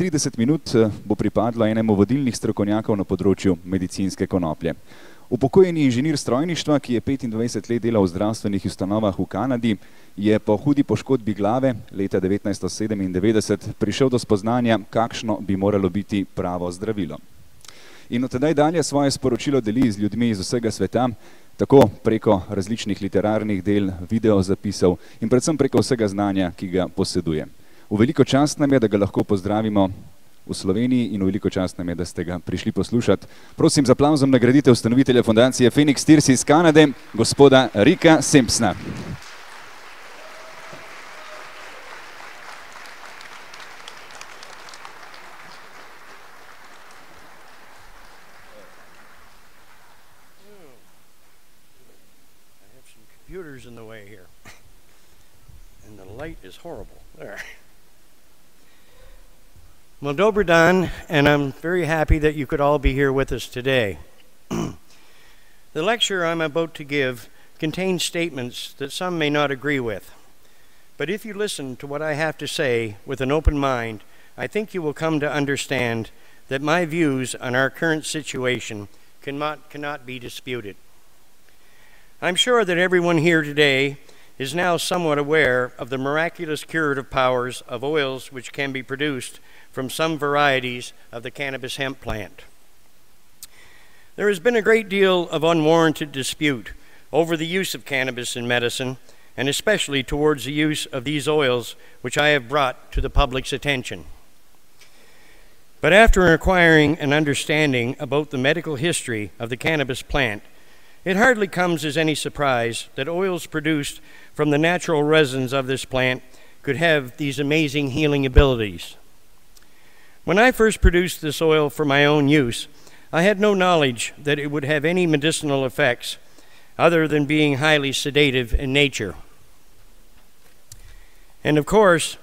30 minut bo pripadlo enemu vodilnih strokovnjakov na področju medicinske konoplje. Upokojeni inženir strojništva, ki je 25 let delal v zdravstvenih ustanovah v Kanadi, je po hudi poškodbi glave leta 1997 prišel do spoznanja, kakšno bi moralo biti pravo zdravilo. In od tedaj dalje svoje sporočilo deli z ljudmi iz vsega sveta, tako preko različnih literarnih del, videozapisov in predvsem preko vsega znanja, ki ga poseduje. V veliko čast nam je, da ga lahko pozdravimo v Sloveniji in v veliko čast nam je, da ste ga prišli poslušati. Prosim za aplavzom nagradite ustanovitelja fundacije Phoenix Tears iz Kanade, gospoda Ricka Simpsona. Computers in the way here, and the light is horrible. There. Well, dober dan, and I'm very happy that you could all be here with us today. The lecture I'm about to give contains statements that some may not agree with, but if you listen to what I have to say with an open mind, I think you will come to understand that my views on our current situation cannot be disputed. I'm sure that everyone here today is now somewhat aware of the miraculous curative powers of oils which can be produced from some varieties of the cannabis hemp plant. There has been a great deal of unwarranted dispute over the use of cannabis in medicine, and especially towards the use of these oils which I have brought to the public's attention. But after acquiring an understanding about the medical history of the cannabis plant, it hardly comes as any surprise that oils produced from the natural resins of this plant could have these amazing healing abilities. When I first produced this oil for my own use, I had no knowledge that it would have any medicinal effects other than being highly sedative in nature. And of course,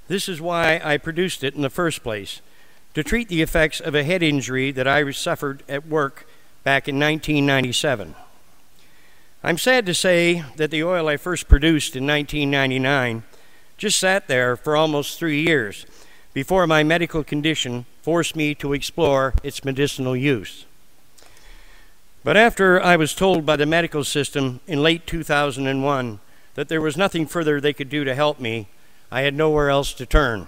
this is why I produced it in the first place, to treat the effects of a head injury that I suffered at work back in 1997. I'm sad to say that the oil I first produced in 1999 just sat there for almost 3 years before my medical condition forced me to explore its medicinal use. But after I was told by the medical system in late 2001 that there was nothing further they could do to help me, I had nowhere else to turn.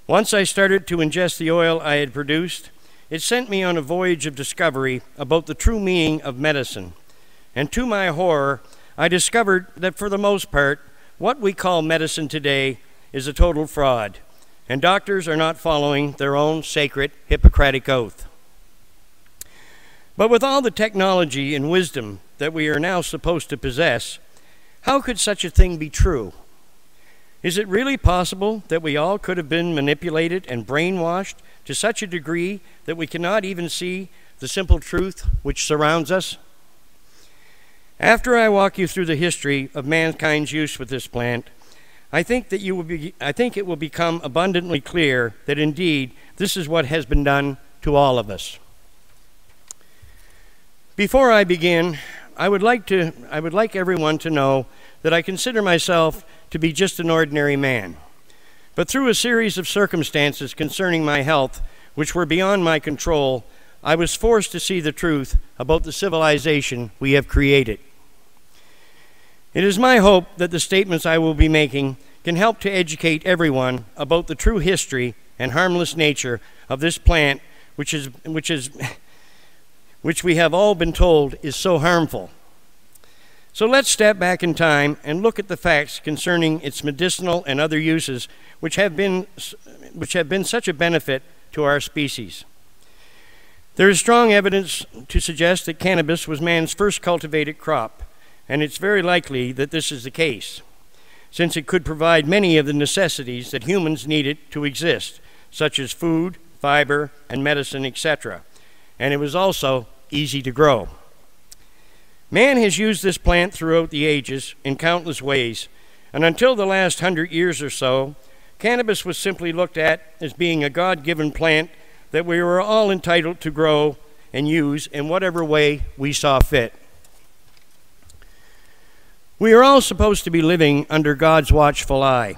Once I started to ingest the oil I had produced, it sent me on a voyage of discovery about the true meaning of medicine. And to my horror, I discovered that for the most part, what we call medicine today is a total fraud, and doctors are not following their own sacred Hippocratic oath. But with all the technology and wisdom that we are now supposed to possess, how could such a thing be true? Is it really possible that we all could have been manipulated and brainwashed to such a degree that we cannot even see the simple truth which surrounds us? After I walk you through the history of mankind's use with this plant, I think it will become abundantly clear that indeed this is what has been done to all of us. Before I begin, I would like everyone to know that I consider myself to be just an ordinary man. But through a series of circumstances concerning my health, which were beyond my control, I was forced to see the truth about the civilization we have created. It is my hope that the statements I will be making can help to educate everyone about the true history and harmless nature of this plant, which we have all been told is so harmful. So let's step back in time and look at the facts concerning its medicinal and other uses which have been such a benefit to our species. There is strong evidence to suggest that cannabis was man's first cultivated crop, and it's very likely that this is the case, since it could provide many of the necessities that humans needed to exist, such as food, fiber, and medicine, etc. And it was also easy to grow. Man has used this plant throughout the ages in countless ways, and until the last 100 years or so, cannabis was simply looked at as being a God-given plant that we were all entitled to grow and use in whatever way we saw fit. We are all supposed to be living under God's watchful eye.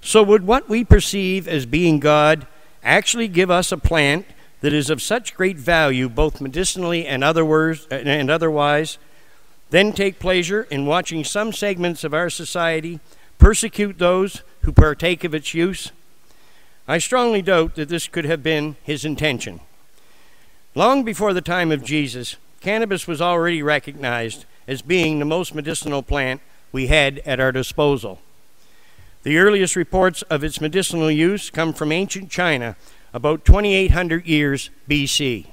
So would what we perceive as being God actually give us a plant that is of such great value, both medicinally and otherwise, then take pleasure in watching some segments of our society persecute those who partake of its use? I strongly doubt that this could have been his intention. Long before the time of Jesus, cannabis was already recognized as being the most medicinal plant we had at our disposal. The earliest reports of its medicinal use come from ancient China, about 2,800 years BC.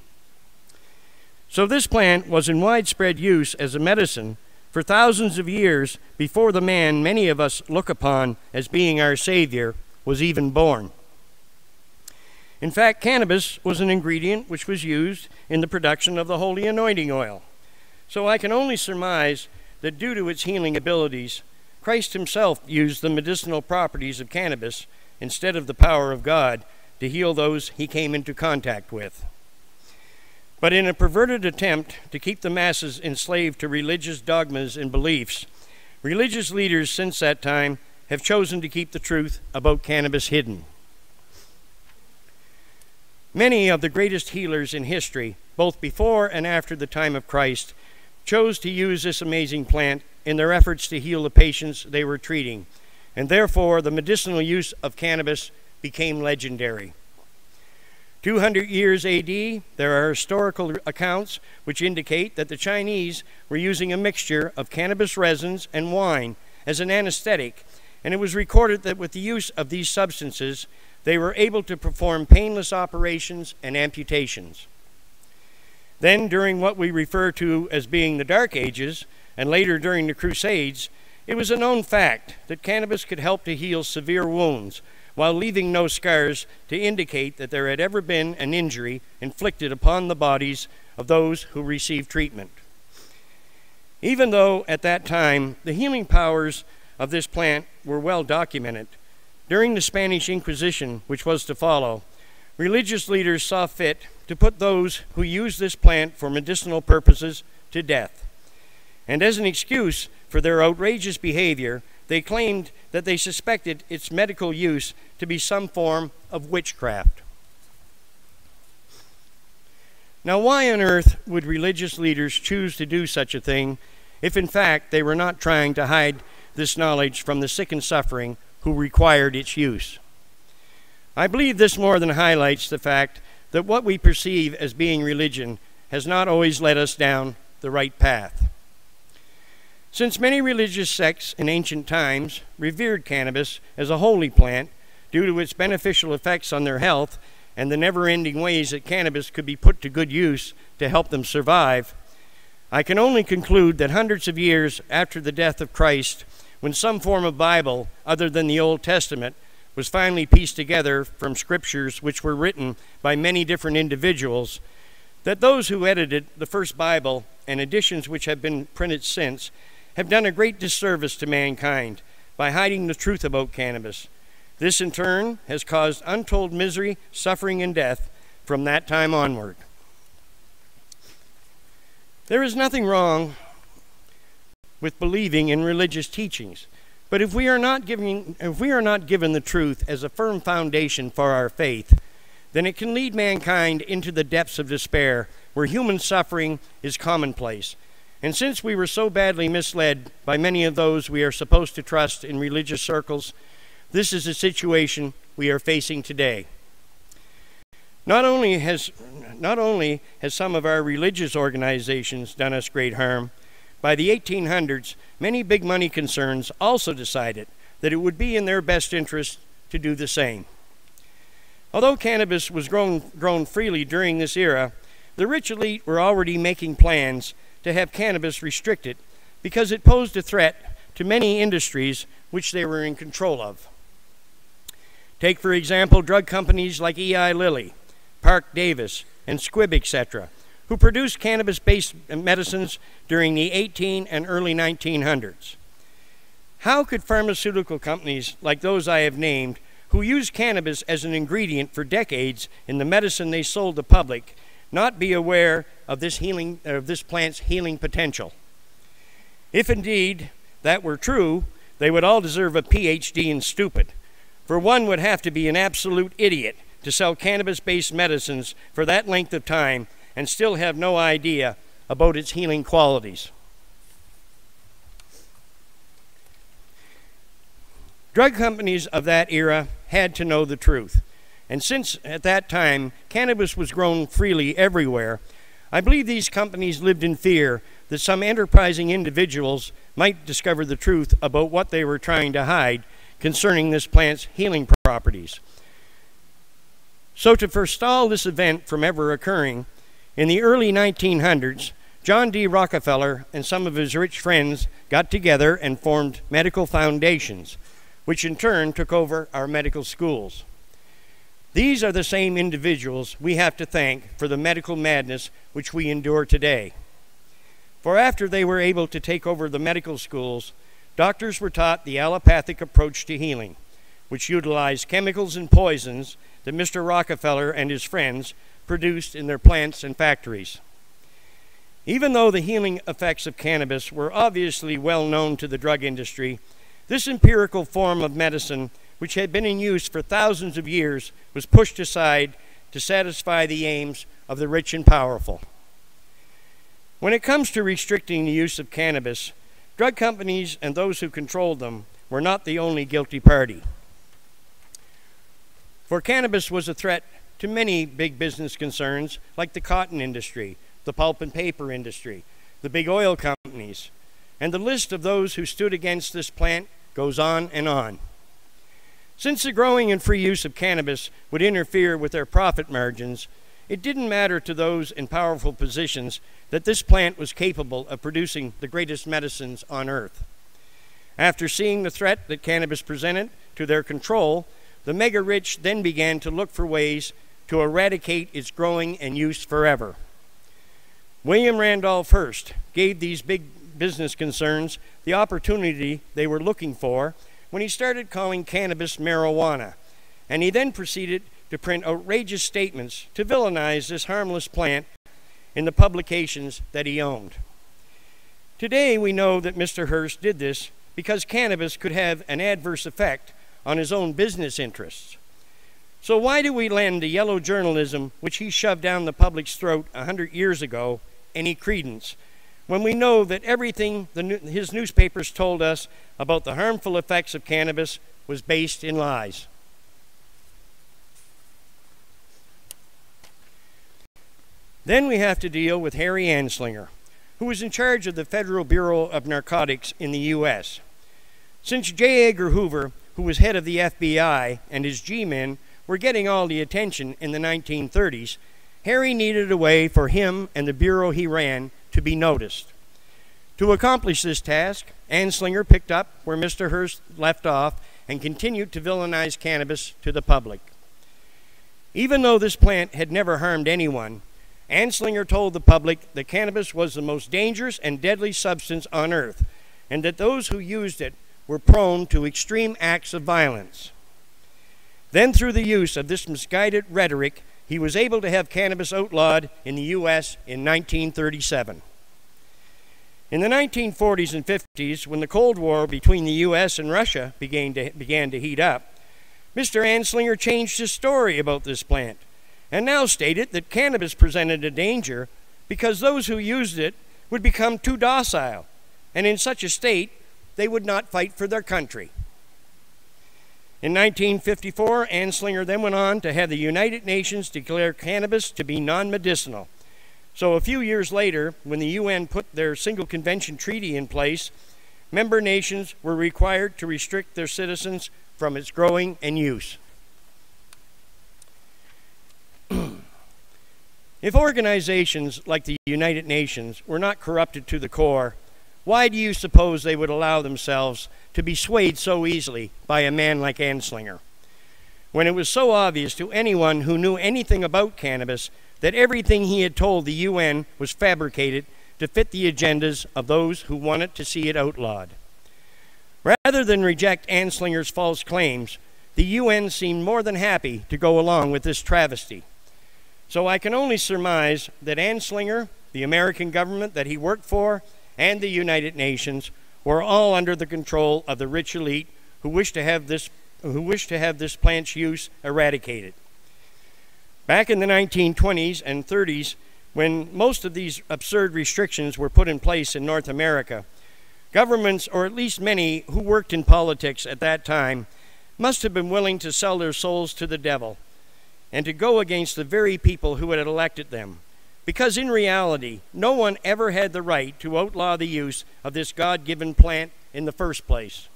So this plant was in widespread use as a medicine for thousands of years before the man many of us look upon as being our Savior was even born. In fact, cannabis was an ingredient which was used in the production of the holy anointing oil. So I can only surmise that due to its healing abilities, Christ himself used the medicinal properties of cannabis instead of the power of God to heal those he came into contact with. But in a perverted attempt to keep the masses enslaved to religious dogmas and beliefs, religious leaders since that time have chosen to keep the truth about cannabis hidden. Many of the greatest healers in history, both before and after the time of Christ, chose to use this amazing plant in their efforts to heal the patients they were treating, and therefore the medicinal use of cannabis became legendary. 200 years AD, there are historical accounts which indicate that the Chinese were using a mixture of cannabis resins and wine as an anesthetic, and it was recorded that with the use of these substances, they were able to perform painless operations and amputations. Then, during what we refer to as being the Dark Ages, and later during the Crusades, it was a known fact that cannabis could help to heal severe wounds while leaving no scars to indicate that there had ever been an injury inflicted upon the bodies of those who received treatment. Even though at that time the healing powers of this plant were well documented, during the Spanish Inquisition, which was to follow, religious leaders saw fit to put those who used this plant for medicinal purposes to death. And as an excuse for their outrageous behavior, they claimed that they suspected its medical use to be some form of witchcraft. Now, why on earth would religious leaders choose to do such a thing if in fact they were not trying to hide this knowledge from the sick and suffering who required its use? I believe this more than highlights the fact that what we perceive as being religion has not always led us down the right path. Since many religious sects in ancient times revered cannabis as a holy plant due to its beneficial effects on their health and the never-ending ways that cannabis could be put to good use to help them survive, I can only conclude that hundreds of years after the death of Christ, when some form of Bible other than the Old Testament was finally pieced together from scriptures which were written by many different individuals, that those who edited the first Bible and editions which have been printed since have done a great disservice to mankind by hiding the truth about cannabis. This in turn has caused untold misery, suffering, and death from that time onward. There is nothing wrong with believing in religious teachings, but if we are not given the truth as a firm foundation for our faith, then it can lead mankind into the depths of despair where human suffering is commonplace. And since we were so badly misled by many of those we are supposed to trust in religious circles, this is the situation we are facing today. Not only has some of our religious organizations done us great harm, by the 1800s, many big money concerns also decided that it would be in their best interest to do the same. Although cannabis was grown freely during this era, the rich elite were already making plans to have cannabis restricted because it posed a threat to many industries which they were in control of. Take, for example, drug companies like Eli Lilly, Park Davis, and Squibb, etc., who produced cannabis-based medicines during the 18 and early 1900s. How could pharmaceutical companies like those I have named, who used cannabis as an ingredient for decades in the medicine they sold the public, not be aware of this plant's healing potential? If indeed that were true, they would all deserve a PhD in stupid. for one would have to be an absolute idiot to sell cannabis-based medicines for that length of time and still have no idea about its healing qualities. Drug companies of that era had to know the truth. And since at that time cannabis was grown freely everywhere, I believe these companies lived in fear that some enterprising individuals might discover the truth about what they were trying to hide concerning this plant's healing properties. So to forestall this event from ever occurring, in the early 1900s, John D. Rockefeller and some of his rich friends got together and formed medical foundations, which in turn took over our medical schools. These are the same individuals we have to thank for the medical madness which we endure today. For after they were able to take over the medical schools, doctors were taught the allopathic approach to healing, which utilized chemicals and poisons that Mr. Rockefeller and his friends produced in their plants and factories. Even though the healing effects of cannabis were obviously well known to the drug industry, this empirical form of medicine, which had been in use for thousands of years, was pushed aside to satisfy the aims of the rich and powerful. When it comes to restricting the use of cannabis, drug companies and those who controlled them were not the only guilty party. For cannabis was a threat to many big business concerns like the cotton industry, the pulp and paper industry, the big oil companies, and the list of those who stood against this plant goes on and on. Since the growing and free use of cannabis would interfere with their profit margins, it didn't matter to those in powerful positions that this plant was capable of producing the greatest medicines on earth. After seeing the threat that cannabis presented to their control, the mega-rich then began to look for ways to eradicate its growing and use forever. William Randolph Hearst gave these big business concerns the opportunity they were looking for when he started calling cannabis marijuana, and he then proceeded to print outrageous statements to villainize this harmless plant in the publications that he owned. Today we know that Mr. Hearst did this because cannabis could have an adverse effect on his own business interests. So why do we lend the yellow journalism which he shoved down the public's throat 100 years ago any credence, when we know that everything his newspapers told us about the harmful effects of cannabis was based in lies? Then we have to deal with Harry Anslinger, who was in charge of the Federal Bureau of Narcotics in the U.S. Since J. Edgar Hoover, who was head of the FBI, and his G-men were getting all the attention in the 1930s, Harry needed a way for him and the bureau he ran to be noticed. To accomplish this task, Anslinger picked up where Mr. Hearst left off and continued to villainize cannabis to the public. Even though this plant had never harmed anyone, Anslinger told the public that cannabis was the most dangerous and deadly substance on earth, and that those who used it were prone to extreme acts of violence. Then, through the use of this misguided rhetoric, he was able to have cannabis outlawed in the U.S. in 1937. In the 1940s and 50s, when the Cold War between the U.S. and Russia began to heat up, Mr. Anslinger changed his story about this plant and now stated that cannabis presented a danger because those who used it would become too docile, and in such a state, they would not fight for their country. In 1954, Anslinger then went on to have the United Nations declare cannabis to be non-medicinal. So a few years later, when the UN put their Single Convention Treaty in place, member nations were required to restrict their citizens from its growing and use. If organizations like the United Nations were not corrupted to the core, why do you suppose they would allow themselves to be swayed so easily by a man like Anslinger, when it was so obvious to anyone who knew anything about cannabis that everything he had told the UN was fabricated to fit the agendas of those who wanted to see it outlawed? Rather than reject Anslinger's false claims, the UN seemed more than happy to go along with this travesty. So I can only surmise that Anslinger, the American government that he worked for, and the United Nations were all under the control of the rich elite who wished to have this to have this plant's use eradicated. Back in the 1920s and 30s, when most of these absurd restrictions were put in place in North America, governments, or at least many who worked in politics at that time, must have been willing to sell their souls to the devil and to go against the very people who had elected them. Because in reality, no one ever had the right to outlaw the use of this God-given plant in the first place.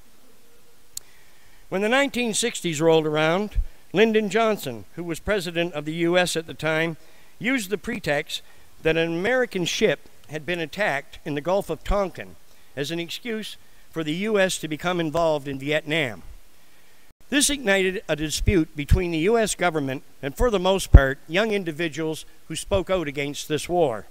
When the 1960s rolled around, Lyndon Johnson, who was president of the U.S. at the time, used the pretext that an American ship had been attacked in the Gulf of Tonkin as an excuse for the U.S. to become involved in Vietnam. This ignited a dispute between the U.S. government and, for the most part, young individuals who spoke out against this war.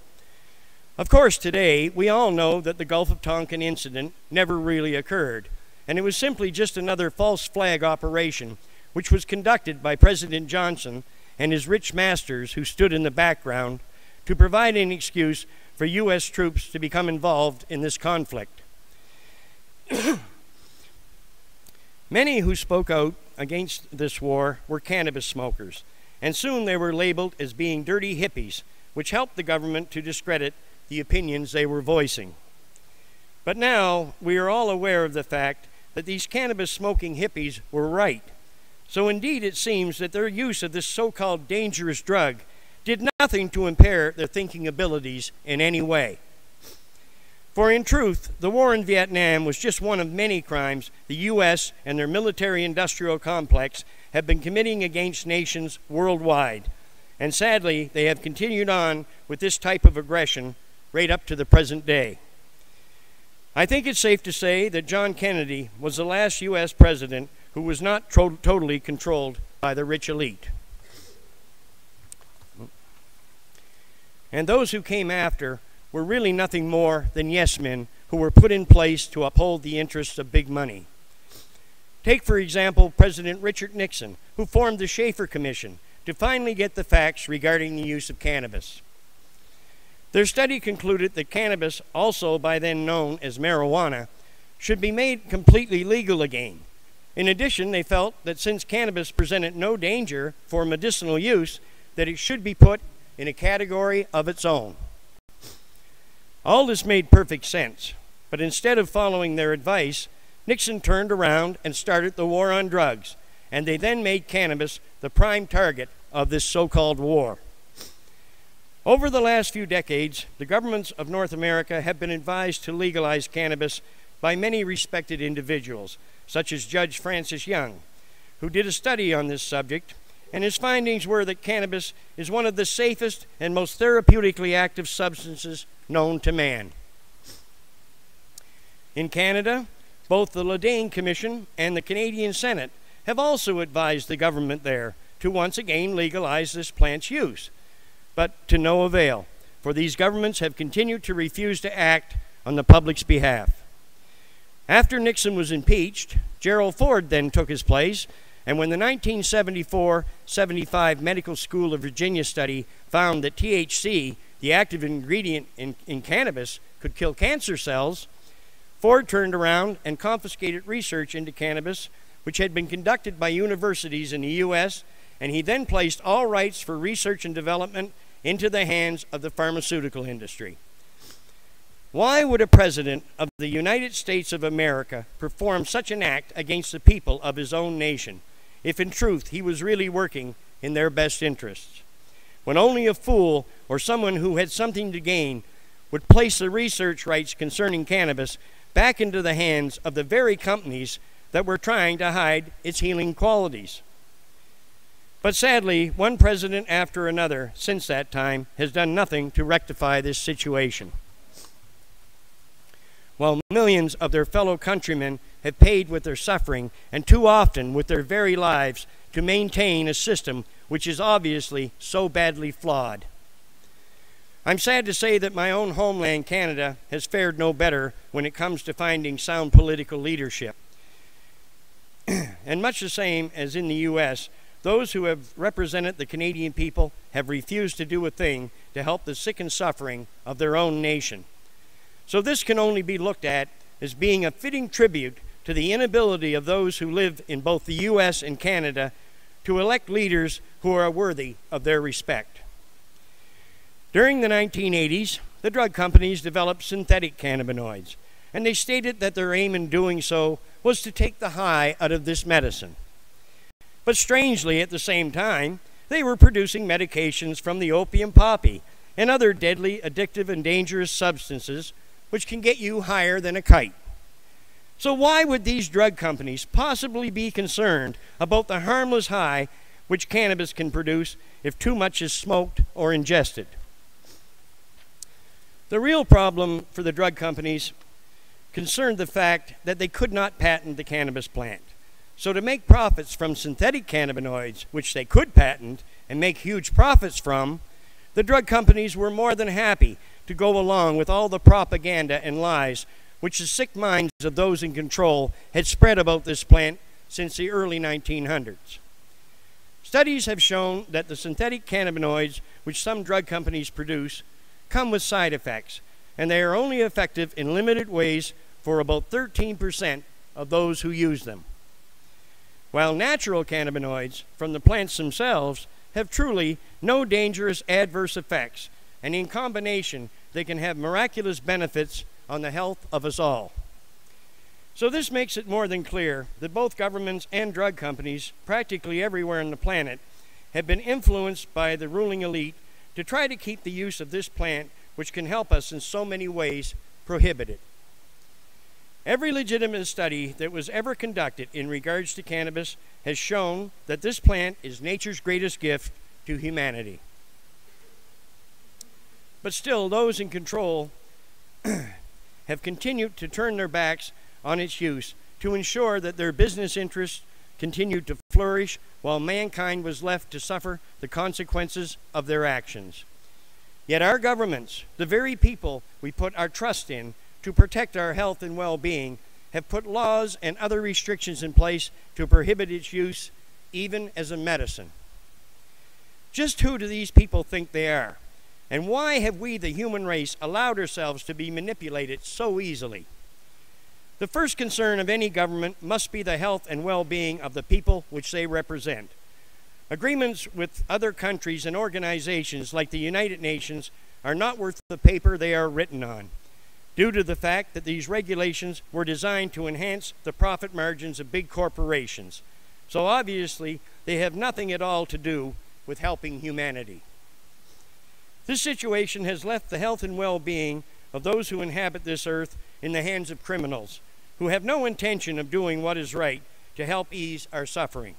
Of course, today, we all know that the Gulf of Tonkin incident never really occurred, and it was simply just another false flag operation which was conducted by President Johnson and his rich masters who stood in the background to provide an excuse for U.S. troops to become involved in this conflict. Many who spoke out against this war were cannabis smokers, and soon they were labeled as being dirty hippies, which helped the government to discredit the opinions they were voicing. But now we are all aware of the fact that these cannabis smoking hippies were right. So indeed it seems that their use of this so-called dangerous drug did nothing to impair their thinking abilities in any way. For in truth, the war in Vietnam was just one of many crimes the U.S. and their military-industrial complex have been committing against nations worldwide. And sadly, they have continued on with this type of aggression right up to the present day. I think it's safe to say that John Kennedy was the last U.S. president who was not totally controlled by the rich elite. And those who came after were really nothing more than yes men who were put in place to uphold the interests of big money. Take, for example, President Richard Nixon, who formed the Shafer Commission to finally get the facts regarding the use of cannabis. Their study concluded that cannabis, also by then known as marijuana, should be made completely legal again. In addition, they felt that since cannabis presented no danger for medicinal use, that it should be put in a category of its own. All this made perfect sense, but instead of following their advice, Nixon turned around and started the war on drugs, and they then made cannabis the prime target of this so-called war. Over the last few decades, the governments of North America have been advised to legalize cannabis by many respected individuals, such as Judge Francis Young, who did a study on this subject, and his findings were that cannabis is one of the safest and most therapeutically active substances known to man. In Canada, both the Ledane Commission and the Canadian Senate have also advised the government there to once again legalize this plant's use, but to no avail, for these governments have continued to refuse to act on the public's behalf. After Nixon was impeached, Gerald Ford then took his place, and when the 1974-75 Medical School of Virginia study found that THC, the active ingredient in cannabis, could kill cancer cells, Ford turned around and confiscated research into cannabis, which had been conducted by universities in the U.S., and he then placed all rights for research and development into the hands of the pharmaceutical industry. Why would a president of the United States of America perform such an act against the people of his own nation, if in truth he was really working in their best interests? When only a fool or someone who had something to gain would place the research rights concerning cannabis back into the hands of the very companies that were trying to hide its healing qualities. But sadly, one president after another since that time has done nothing to rectify this situation, while millions of their fellow countrymen have paid with their suffering and too often with their very lives to maintain a system which is obviously so badly flawed. I'm sad to say that my own homeland, Canada, has fared no better when it comes to finding sound political leadership. And much the same as in the U.S., those who have represented the Canadian people have refused to do a thing to help the sick and suffering of their own nation. So this can only be looked at as being a fitting tribute to the inability of those who live in both the U.S. and Canada to elect leaders who are worthy of their respect. During the 1980s, the drug companies developed synthetic cannabinoids, and they stated that their aim in doing so was to take the high out of this medicine. But strangely, at the same time, they were producing medications from the opium poppy and other deadly, addictive, and dangerous substances which can get you higher than a kite. So why would these drug companies possibly be concerned about the harmless high which cannabis can produce if too much is smoked or ingested? The real problem for the drug companies concerned the fact that they could not patent the cannabis plant. So to make profits from synthetic cannabinoids, which they could patent and make huge profits from, the drug companies were more than happy to go along with all the propaganda and lies which the sick minds of those in control had spread about this plant since the early 1900s. Studies have shown that the synthetic cannabinoids which some drug companies produce come with side effects, and they are only effective in limited ways for about 13% of those who use them. While natural cannabinoids from the plants themselves have truly no dangerous adverse effects, and in combination they can have miraculous benefits on the health of us all. So this makes it more than clear that both governments and drug companies practically everywhere on the planet have been influenced by the ruling elite to try to keep the use of this plant, which can help us in so many ways, prohibited. Every legitimate study that was ever conducted in regards to cannabis has shown that this plant is nature's greatest gift to humanity. But still, those in control have continued to turn their backs on its use to ensure that their business interests continued to flourish while mankind was left to suffer the consequences of their actions. Yet our governments, the very people we put our trust in to protect our health and well-being, have put laws and other restrictions in place to prohibit its use, even as a medicine. Just who do these people think they are? And why have we, the human race, allowed ourselves to be manipulated so easily? The first concern of any government must be the health and well-being of the people which they represent. Agreements with other countries and organizations like the United Nations are not worth the paper they are written on, due to the fact that these regulations were designed to enhance the profit margins of big corporations. So obviously, they have nothing at all to do with helping humanity. This situation has left the health and well-being of those who inhabit this earth in the hands of criminals, who have no intention of doing what is right to help ease our suffering.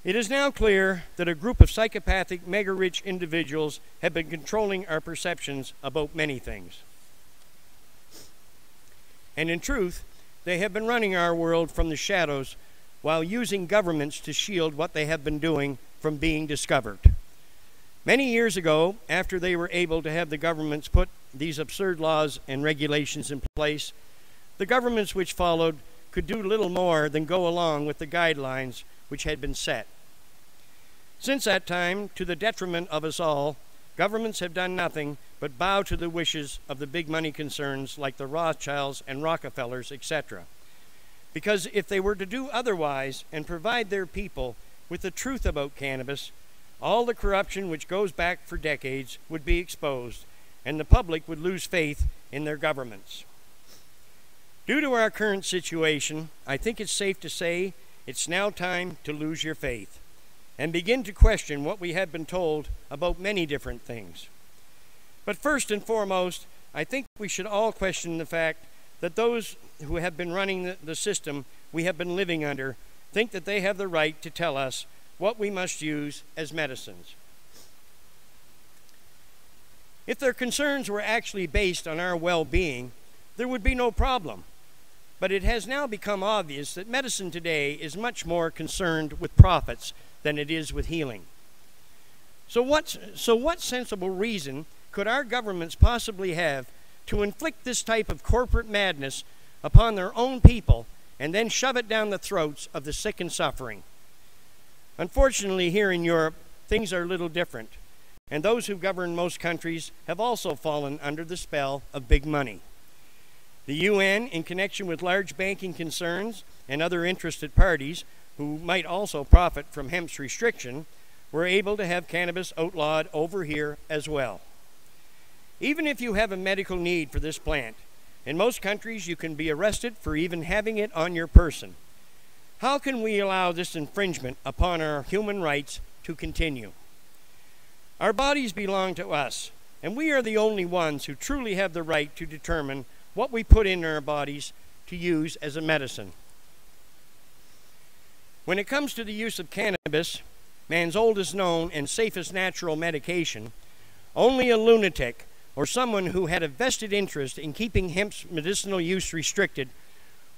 It is now clear that a group of psychopathic, mega-rich individuals have been controlling our perceptions about many things. And in truth, they have been running our world from the shadows while using governments to shield what they have been doing from being discovered. Many years ago, after they were able to have the governments put these absurd laws and regulations in place, the governments which followed could do little more than go along with the guidelines which had been set. Since that time, to the detriment of us all, governments have done nothing but bow to the wishes of the big money concerns like the Rothschilds and Rockefellers, etc. Because if they were to do otherwise and provide their people with the truth about cannabis, all the corruption which goes back for decades would be exposed, and the public would lose faith in their governments. Due to our current situation, I think it's safe to say it's now time to lose your faith and begin to question what we have been told about many different things. But first and foremost, I think we should all question the fact that those who have been running the system we have been living under think that they have the right to tell us what we must use as medicines. If their concerns were actually based on our well-being, there would be no problem. But it has now become obvious that medicine today is much more concerned with profits than it is with healing. So what sensible reason could our governments possibly have to inflict this type of corporate madness upon their own people and then shove it down the throats of the sick and suffering? Unfortunately, here in Europe, things are a little different, and those who govern most countries have also fallen under the spell of big money. The UN, in connection with large banking concerns and other interested parties who might also profit from hemp's restriction, were able to have cannabis outlawed over here as well. Even if you have a medical need for this plant, in most countries you can be arrested for even having it on your person. How can we allow this infringement upon our human rights to continue? Our bodies belong to us, and we are the only ones who truly have the right to determine what we put in our bodies to use as a medicine. When it comes to the use of cannabis, man's oldest known and safest natural medication, only a lunatic or someone who had a vested interest in keeping hemp's medicinal use restricted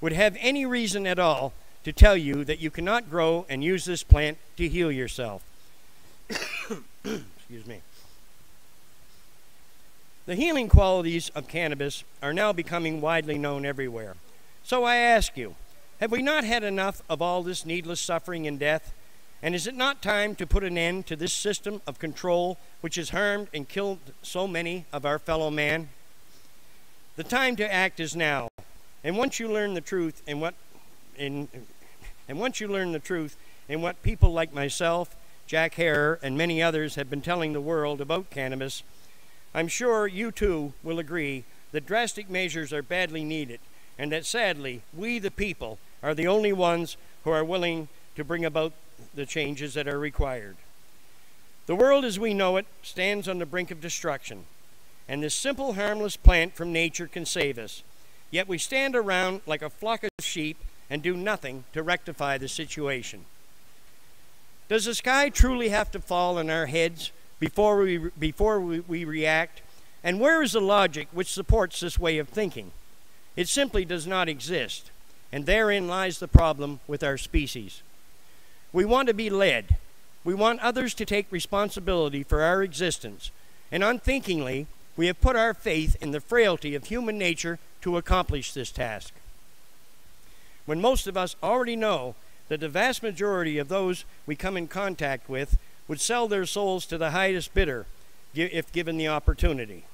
would have any reason at all to tell you that you cannot grow and use this plant to heal yourself. Excuse me. The healing qualities of cannabis are now becoming widely known everywhere. So I ask you, have we not had enough of all this needless suffering and death? And is it not time to put an end to this system of control which has harmed and killed so many of our fellow man? The time to act is now. And once you learn the truth in what people like myself, Jack Hare, and many others have been telling the world about cannabis, I'm sure you too will agree that drastic measures are badly needed, and that sadly, we the people are the only ones who are willing to bring about the changes that are required. The world as we know it stands on the brink of destruction, and this simple harmless plant from nature can save us. Yet we stand around like a flock of sheep and do nothing to rectify the situation. Does the sky truly have to fall on our heads before we react? And where is the logic which supports this way of thinking? It simply does not exist, and therein lies the problem with our species. We want to be led. We want others to take responsibility for our existence, and unthinkingly, we have put our faith in the frailty of human nature to accomplish this task. When most of us already know that the vast majority of those we come in contact with would sell their souls to the highest bidder if given the opportunity.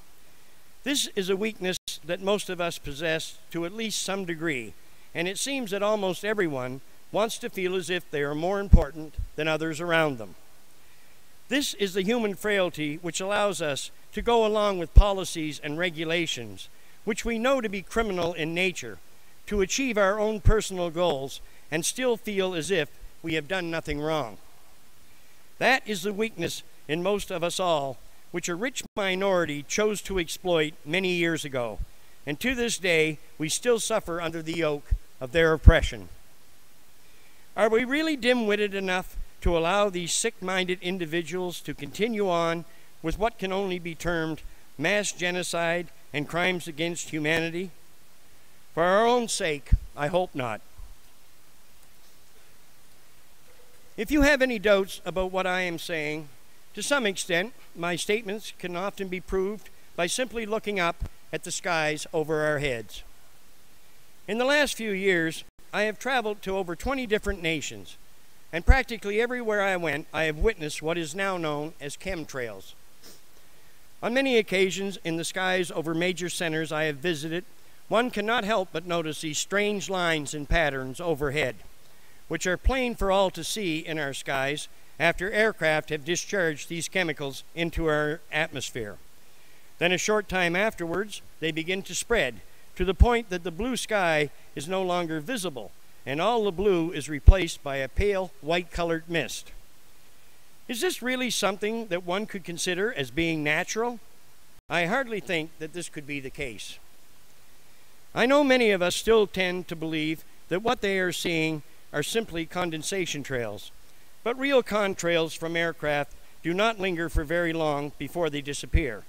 This is a weakness that most of us possess to at least some degree, and it seems that almost everyone wants to feel as if they are more important than others around them. This is the human frailty which allows us to go along with policies and regulations which we know to be criminal in nature, to achieve our own personal goals and still feel as if we have done nothing wrong. That is the weakness in most of us all, which a rich minority chose to exploit many years ago, and to this day we still suffer under the yoke of their oppression. Are we really dim-witted enough to allow these sick-minded individuals to continue on with what can only be termed mass genocide and crimes against humanity? For our own sake, I hope not. If you have any doubts about what I am saying, to some extent, my statements can often be proved by simply looking up at the skies over our heads. In the last few years, I have traveled to over 20 different nations, and practically everywhere I went, I have witnessed what is now known as chemtrails. On many occasions in the skies over major centers I have visited, one cannot help but notice these strange lines and patterns overhead, which are plain for all to see in our skies after aircraft have discharged these chemicals into our atmosphere. Then a short time afterwards, they begin to spread to the point that the blue sky is no longer visible, and all the blue is replaced by a pale white-colored mist. Is this really something that one could consider as being natural? I hardly think that this could be the case. I know many of us still tend to believe that what they are seeing are simply condensation trails, but real contrails from aircraft do not linger for very long before they disappear,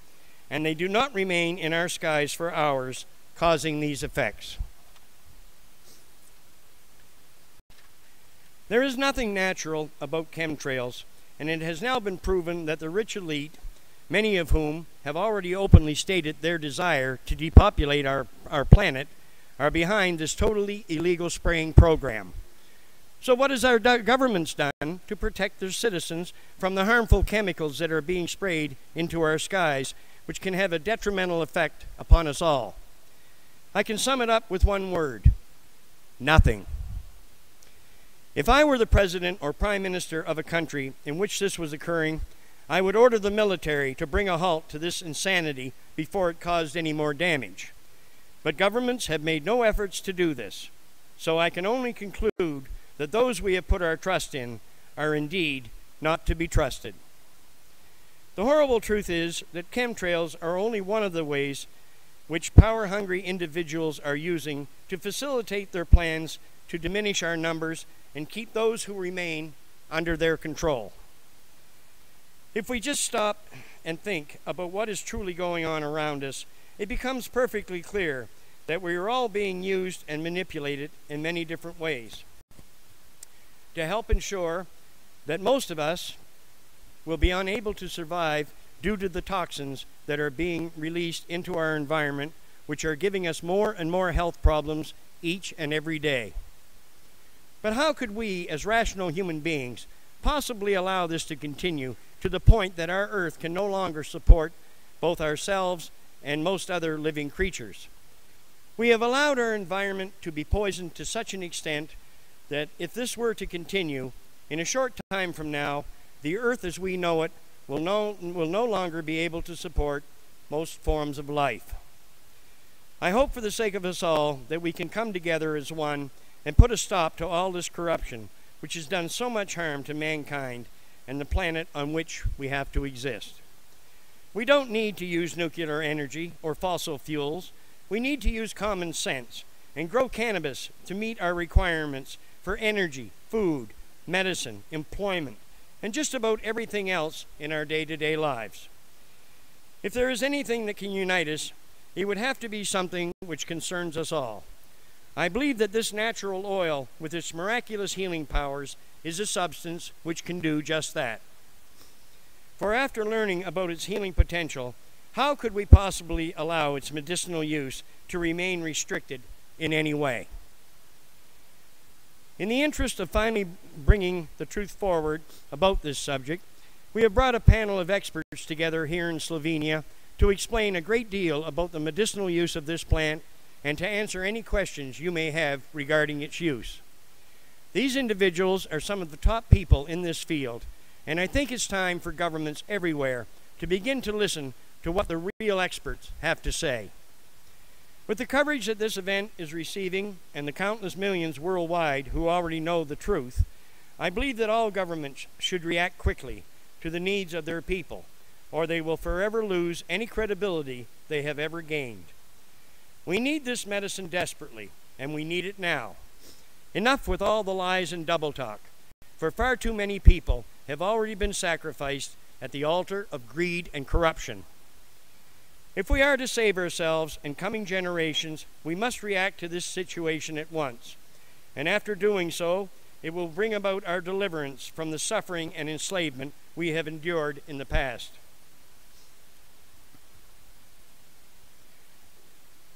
and they do not remain in our skies for hours, causing these effects. There is nothing natural about chemtrails, and it has now been proven that the rich elite, many of whom have already openly stated their desire to depopulate our planet, are behind this totally illegal spraying program. So what has our governments done to protect their citizens from the harmful chemicals that are being sprayed into our skies, which can have a detrimental effect upon us all? I can sum it up with one word: nothing. If I were the president or prime minister of a country in which this was occurring, I would order the military to bring a halt to this insanity before it caused any more damage. But governments have made no efforts to do this, so I can only conclude that those we have put our trust in are indeed not to be trusted. The horrible truth is that chemtrails are only one of the ways which power-hungry individuals are using to facilitate their plans to diminish our numbers and keep those who remain under their control. If we just stop and think about what is truly going on around us, it becomes perfectly clear that we are all being used and manipulated in many different ways to help ensure that most of us will be unable to survive due to the toxins that are being released into our environment, which are giving us more and more health problems each and every day. But how could we, as rational human beings, possibly allow this to continue to the point that our earth can no longer support both ourselves and most other living creatures? We have allowed our environment to be poisoned to such an extent that if this were to continue, in a short time from now, the earth as we know it will no longer be able to support most forms of life. I hope for the sake of us all that we can come together as one and put a stop to all this corruption, which has done so much harm to mankind and the planet on which we have to exist. We don't need to use nuclear energy or fossil fuels. We need to use common sense and grow cannabis to meet our requirements for energy, food, medicine, employment, and just about everything else in our day-to-day lives. If there is anything that can unite us, it would have to be something which concerns us all. I believe that this natural oil, with its miraculous healing powers, is a substance which can do just that. For after learning about its healing potential, how could we possibly allow its medicinal use to remain restricted in any way? In the interest of finally bringing the truth forward about this subject, we have brought a panel of experts together here in Slovenia to explain a great deal about the medicinal use of this plant and to answer any questions you may have regarding its use. These individuals are some of the top people in this field, and I think it's time for governments everywhere to begin to listen to what the real experts have to say. With the coverage that this event is receiving and the countless millions worldwide who already know the truth, I believe that all governments should react quickly to the needs of their people, or they will forever lose any credibility they have ever gained. We need this medicine desperately, and we need it now. Enough with all the lies and double talk, for far too many people have already been sacrificed at the altar of greed and corruption. If we are to save ourselves and coming generations, we must react to this situation at once. And after doing so, it will bring about our deliverance from the suffering and enslavement we have endured in the past.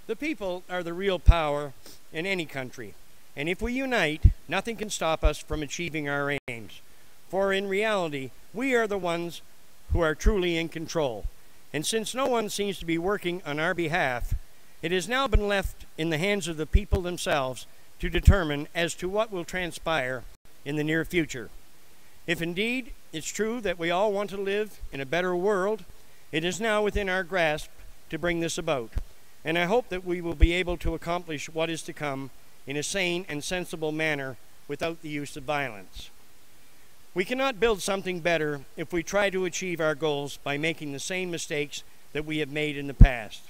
The people are the real power in any country, and if we unite, nothing can stop us from achieving our aims. For in reality, we are the ones who are truly in control. And since no one seems to be working on our behalf, it has now been left in the hands of the people themselves to determine as to what will transpire in the near future. If indeed it's true that we all want to live in a better world, it is now within our grasp to bring this about. And I hope that we will be able to accomplish what is to come in a sane and sensible manner without the use of violence. We cannot build something better if we try to achieve our goals by making the same mistakes that we have made in the past.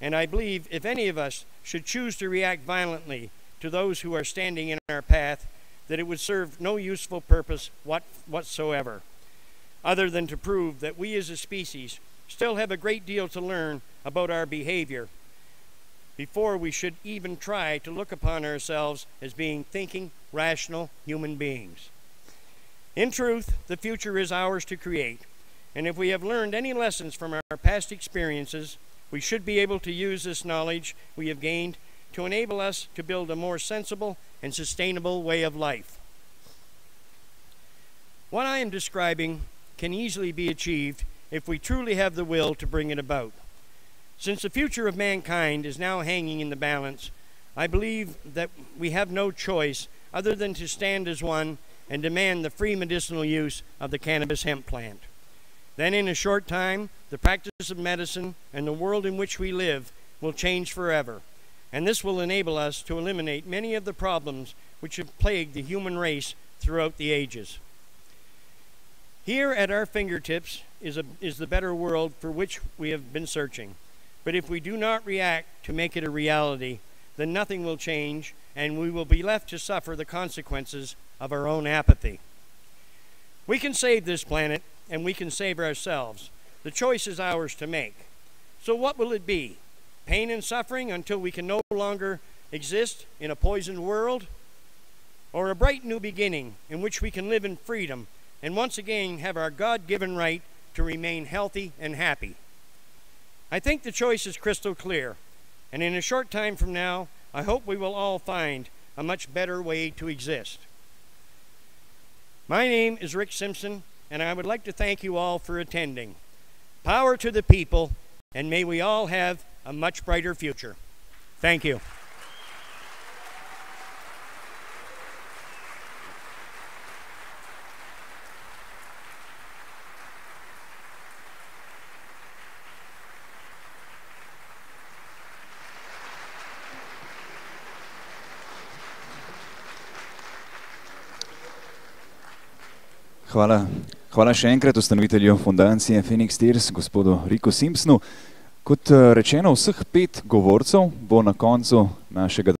And I believe if any of us should choose to react violently to those who are standing in our path, that it would serve no useful purpose whatsoever, other than to prove that we as a species still have a great deal to learn about our behavior before we should even try to look upon ourselves as being thinking, rational human beings. In truth, the future is ours to create, and if we have learned any lessons from our past experiences, we should be able to use this knowledge we have gained to enable us to build a more sensible and sustainable way of life. What I am describing can easily be achieved if we truly have the will to bring it about. Since the future of mankind is now hanging in the balance, I believe that we have no choice other than to stand as one and demand the free medicinal use of the cannabis hemp plant. Then in a short time, the practice of medicine and the world in which we live will change forever, and this will enable us to eliminate many of the problems which have plagued the human race throughout the ages. Here at our fingertips is the better world for which we have been searching. But if we do not react to make it a reality, then nothing will change, and we will be left to suffer the consequences of our own apathy. We can save this planet, and we can save ourselves. The choice is ours to make. So what will it be? Pain and suffering until we can no longer exist in a poisoned world? Or a bright new beginning in which we can live in freedom and once again have our God-given right to remain healthy and happy? I think the choice is crystal clear, and in a short time from now, I hope we will all find a much better way to exist. My name is Rick Simpson, and I would like to thank you all for attending. Power to the people, and may we all have a much brighter future. Thank you. Hvala še enkrat ustanovitelju fundacije Phoenix Tears, gospodu Ricku Simpsonu. Kot rečeno, vseh 5 govorcev bo na koncu našega